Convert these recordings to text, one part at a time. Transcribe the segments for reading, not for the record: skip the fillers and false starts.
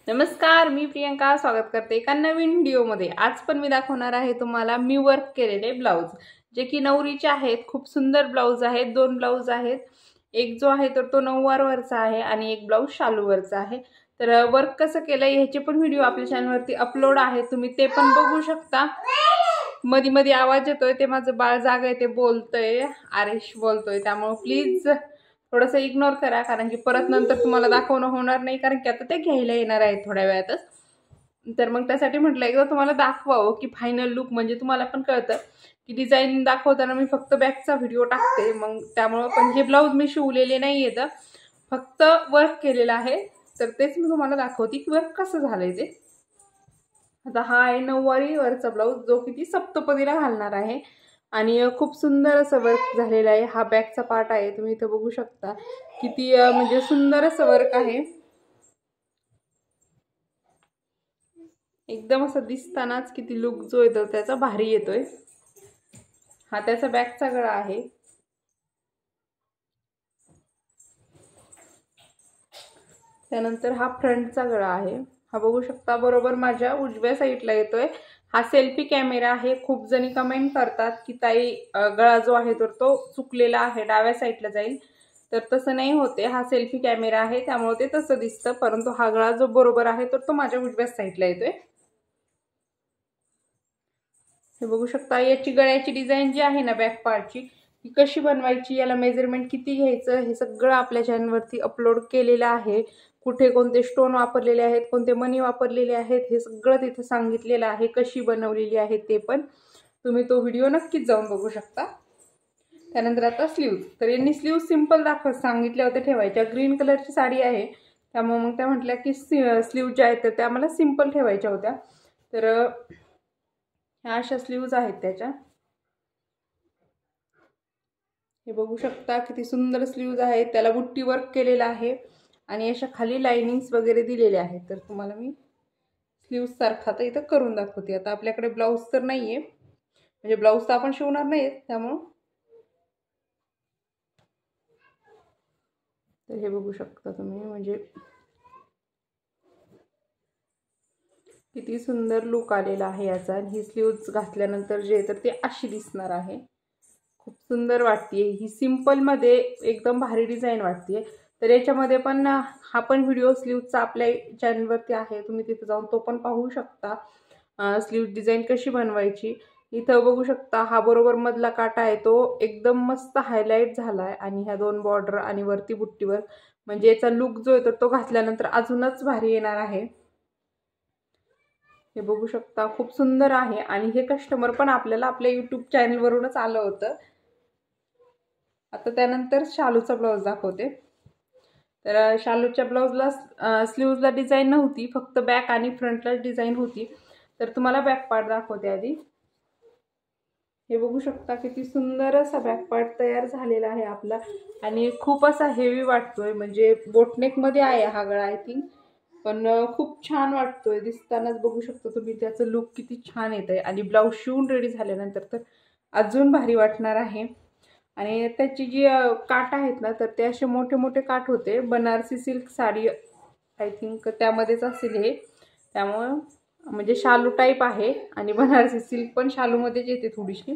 नमस्कार, मी प्रियंका स्वागत करते एका नवीन व्हिडिओमध्ये। आज पण मी दाखवणार आहे तुम्हाला मी वर्क केलेले ब्लाउज, जे की नवरीचे आहेत। खूप सुंदर ब्लाउज आहेत। दोन ब्लाउज आहेत। एक जो आहे तर तो नऊवार वरचा आहे आणि एक ब्लाउज शालू वरचा आहे। तर वर्क कसं केलंय ह्याचे पण व्हिडिओ आपल्या चॅनलवरती अपलोड आहे, तुम्ही ते पण बघू शकता। मध्ये मध्ये आवाज येतोय ते माझं बाळ जाग आहे, ते बोलतोय, आरेश बोलतोय, त्यामुळे प्लीज थोडंसं इग्नोर करा, कारण की परत नंतर तुम्हाला दाखवणं होणार नाही, कारण की आता ते घ्यायला येणार आहेत थोड्या वेळातच। तर मग त्यासाठी म्हटलं एकदा तुम्हाला दाखवावं की फायनल लुक, म्हणजे तुम्हाला पण कळतं की डिझाइन दाखवताना मी फक्त बॅकचा व्हिडिओ टाकते, मग त्यामुळे पण हे ब्लाउज मी शिवलेले नाहीये, तर फक्त वर्क केलेलं आहे। तर तेच मी तुम्हाला दाखवते की वर्क कसं झालंय ते। आता हा आहे नऊवारी वरचा ब्लाउज, जो की ती सप्तपदीला घालणार आहे आणि खूप सुंदर असं वर्क झालेलं आहे। हा बॅकचा पार्ट आहे, तुम्ही इथे बघू शकता किती म्हणजे सुंदर असं वर्क आहे। एकदम असं दिसतानाच किती लुक जो येतो त्याचा भारी येतोय। हा त्याचा बॅकचा गळा आहे। त्यानंतर हा फ्रंटचा गळा आहे। हा बघू शकता बरोबर माझ्या उजव्या साईडला येतोय। हा सेल्फी कॅमेरा आहे। खूप जणी कमेंट करतात की ताई गळा जो आहे तर तो चुकलेला आहे, डाव्या साईडला जाईल, तर तसं नाही होते। हा सेल्फी कॅमेरा आहे त्यामुळे ते तसं दिसतं, परंतु हा गळा जो बरोबर आहे तर तो माझ्या उजव्या साईडला येतोय। हे बघू शकता याची गळ्याची डिझाइन जी आहे ना बॅक पार्टची, ती कशी बनवायची, याला मेजरमेंट किती घ्यायचं, हे सगळं आपल्या चॅनलवरती अपलोड केलेलं आहे। कुठे कोणते स्टोन वापरलेले आहेत, कोणते मणी वापरलेले आहेत, हे सगळं तिथे सांगितलेलं आहे। कशी बनवलेली आहे ते पण तुम्ही तो व्हिडिओ नक्कीच जाऊन बघू शकता। त्यानंतर आता स्लीव्ज, तर यांनी स्लीव्ज सिंपल सांगितल्या होत्या ठेवायच्या। ग्रीन कलरची साडी आहे त्यामुळे मग त्या म्हटल्या की स्लीव्ज ज्या आहेत त्या मला सिंपल ठेवायच्या होत्या। तर ह्या अशा स्लीव्ज आहेत त्याच्या, हे बघू शकता किती सुंदर स्लीव्ज आहेत। त्याला बुट्टी वर्क केलेला आहे आणि अशा खाली लाइनिंग्स वगैरे दिलेले आहेत। तर तुम्हाला मी स्लीव्ज सारखा तर इथं करून दाखवते। आता आपल्याकडे ब्लाउज तर नाहीये, म्हणजे ब्लाउज तर आपण शिवणार नाहीत त्यामुळे, तर हे बघू शकता तुम्ही, म्हणजे किती सुंदर लुक आलेला आहे याचा। ही स्लीव्ज घातल्यानंतर जे तर ते अशी दिसणार आहे। खूप सुंदर वाटते ही, सिंपल मध्ये एकदम भारी डिझाइन वाटते। तर याच्यामध्ये पण हा पण व्हिडिओ स्लीव्जचा आपल्या चॅनलवरती आहे, तुम्ही तिथे जाऊन तो पण पाहू शकता। स्लीव्ज डिझाइन कशी बनवायची इथं बघू शकता। हा बरोबर मधला काटा आहे तो एकदम मस्त हायलाइट झालाय आणि ह्या दोन बॉर्डर आणि वरती बुट्टीवर, म्हणजे याचा लुक जो आहे तो घातल्यानंतर अजूनच भारी येणार आहे। हे बघू शकता खूप सुंदर आहे आणि हे कस्टमर पण आपल्याला आपल्या YouTube चॅनल वरूनच आलं होतं। आता त्यानंतर शालूचा ब्लाउज दाखवते। तर शालूच्या ब्लाउजला स्लीव्जला डिझाइन नव्हती, फक्त बॅक आणि फ्रंटला डिझाइन होती। तर तुम्हाला बॅक पार्ट दाखवते आधी। हे बघू शकता किती सुंदर असा बॅक पार्ट तयार झालेला आहे आपला आणि खूप असा हेवी वाटतोय, म्हणजे बोटनेक मध्ये आहे हा गळा आय थिंक, पण खूप छान वाटतोय दिसतानाच। बघू शकता तुम्ही त्याचं लुक किती छान येतंय आणि ब्लाउज शिवून रेडी झाल्यानंतर तर अजून भारी वाटणार आहे। आणि त्याची जी काठ आहेत ना, तर ते असे मोठे मोठे काठ होते। Banarasi silk sari I think त्यामध्येच असेल हे, त्यामुळे म्हणजे शालू टाईप आहे आणि बनारसी सिल्क पण शालू मध्येच येते थोडीशी।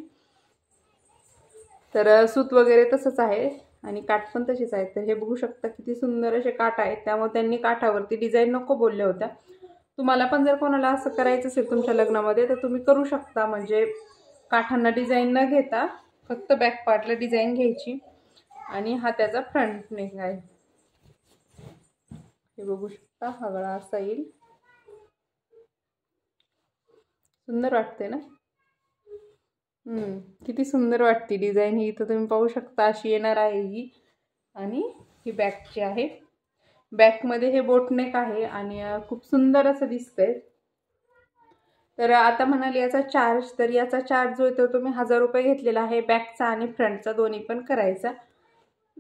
तर सूत वगैरे तसंच आहे आणि काठ पण तशीच आहे। तर हे बघू शकता किती सुंदर असे काठ आहेत, त्यामुळे त्यांनी काठावरती डिझाइन नको बोलल्या होत्या। तुम्हाला पण जर कोणाला असं करायचं असेल तुमच्या लग्नामध्ये तर तुम्ही करू शकता, म्हणजे काठांना डिझाइन न घेता फक्त बॅक पार्टला डिझाइन घ्यायची आणि हा त्याचा फ्रंट नेक आहे। हे बघू शकता हा गळा असा येईल, सुंदर वाटते ना। किती सुंदर वाटते डिझाइन ही, इथं तुम्ही पाहू शकता अशी येणार आहे ही। आणि ही बॅकची आहे, बॅकमध्ये हे बोटनेक आहे आणि खूप सुंदर असं दिसतंय। तर आता म्हणाल याचा चार्ज, तर याचा चार्ज जो आहे तो मी 1000 रुपये घेतलेला आहे, बॅकचा आणि फ्रंटचा दोन्ही पण करायचा।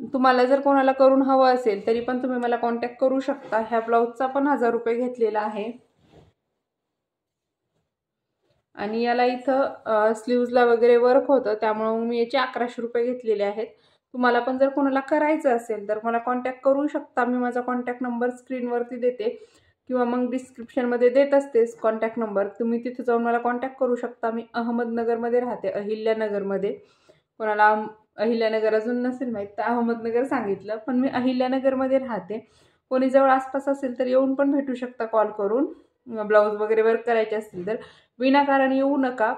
तुम्हाला जर कोणाला करून हवं असेल तरी पण तुम्ही मला कॉन्टॅक्ट करू शकता। ह्या ब्लाउजचा पण 1000 रुपये घेतलेला आहे आणि याला इथं स्लीव्जला वगैरे वर्क होतं, त्यामुळे मी याचे 1100 रुपये घेतलेले आहेत। तुम्हाला पण जर कोणाला करायचं असेल तर मला कॉन्टॅक्ट करू शकता, मी माझा कॉन्टॅक्ट नंबर स्क्रीनवरती देते। किंवा मग डिस्क्रिप्शनमध्ये देत असतेस कॉन्टॅक्ट नंबर, तुम्ही तिथे जाऊन मला कॉन्टॅक्ट करू शकता. मी अहमदनगरमध्ये राहते, अहिल्यानगरमध्ये. कोणाला अहिल्यानगर अजून नसेल माहीत तर अहमदनगर सांगितलं, पण मी अहिल्यानगरमध्ये राहते. कोणी जवळ आसपास असेल तर येऊन पण भेटू शकता कॉल करून. ब्लाऊज वगैरे वर्क करायचे असतील तर विनाकारण येऊ नका,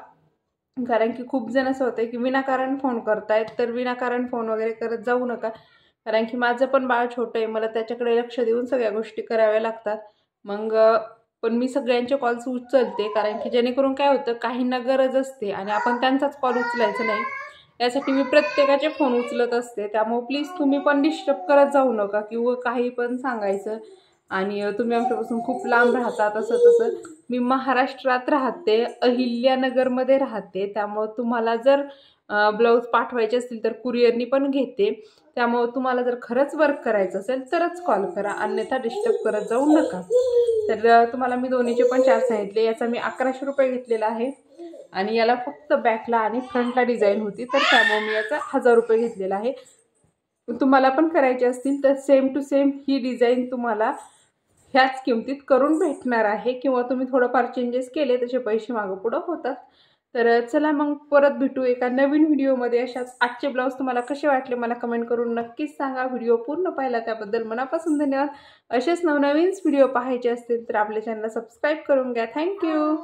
कारण की खूप जण असं होतं की विनाकारण फोन करतायत, तर विनाकारण फोन वगैरे करत जाऊ नका. कारण की माझं पण बाळ छोटं आहे, मला त्याच्याकडे लक्ष देऊन सगळ्या गोष्टी कराव्या लागतात. मग पण मी सगळ्यांचे कॉल्स उचलते, कारण की जेणेकरून काय होतं, काहींना गरज असते आणि आपण त्यांचाच कॉल उचलायचं नाही, यासाठी मी प्रत्येकाचे फोन उचलत असते. त्यामुळे प्लीज तुम्ही पण डिस्टर्ब करत जाऊ नका किंवा काही पण सांगायचं. आणि तुम्ही आमच्यापासून खूप लांब राहता तसं तसं. मी महाराष्ट्रात राहते, अहिल्यानगरमध्ये राहते. त्यामुळे तुम्हाला जर ब्लाऊज पाठवायचे असतील तर कुरिअरनी पण घेते. त्यामुळे तुम्हाला जर खरंच वर्क करायचं असेल तरच कॉल करा, अन्यथा डिस्टर्ब करत जाऊ नका. तर तुम्हाला मी दोन्हीचे पण चार्ज सांगितले. याचा मी 1100 रुपये घेतलेला आहे आणि याला फक्त बॅकला आणि फ्रंटला डिझाईन होती, तर त्यामुळे मी याचा 1000 रुपये घेतलेला आहे. तुम्हाला पण करायचे असतील तर सेम टू सेम ही डिझाईन तुम्हाला ह्याच किमतीत करून भेटणार आहे, किंवा तुम्ही थोडंफार चेंजेस केले तसे पैसे मागं पुढं होतात. तर चला मग परत भेटू एका नवीन व्हिडिओमध्ये. अशाच आजचे ब्लाऊज तुम्हाला कसे वाटले मला कमेंट करून नक्कीच सांगा. व्हिडिओ पूर्ण पाहिला त्याबद्दल मनापासून धन्यवाद. असेच नवनवीन व्हिडिओ पाहायचे असतील तर आपल्या चॅनलला सबस्क्राईब करून घ्या. थँक्यू.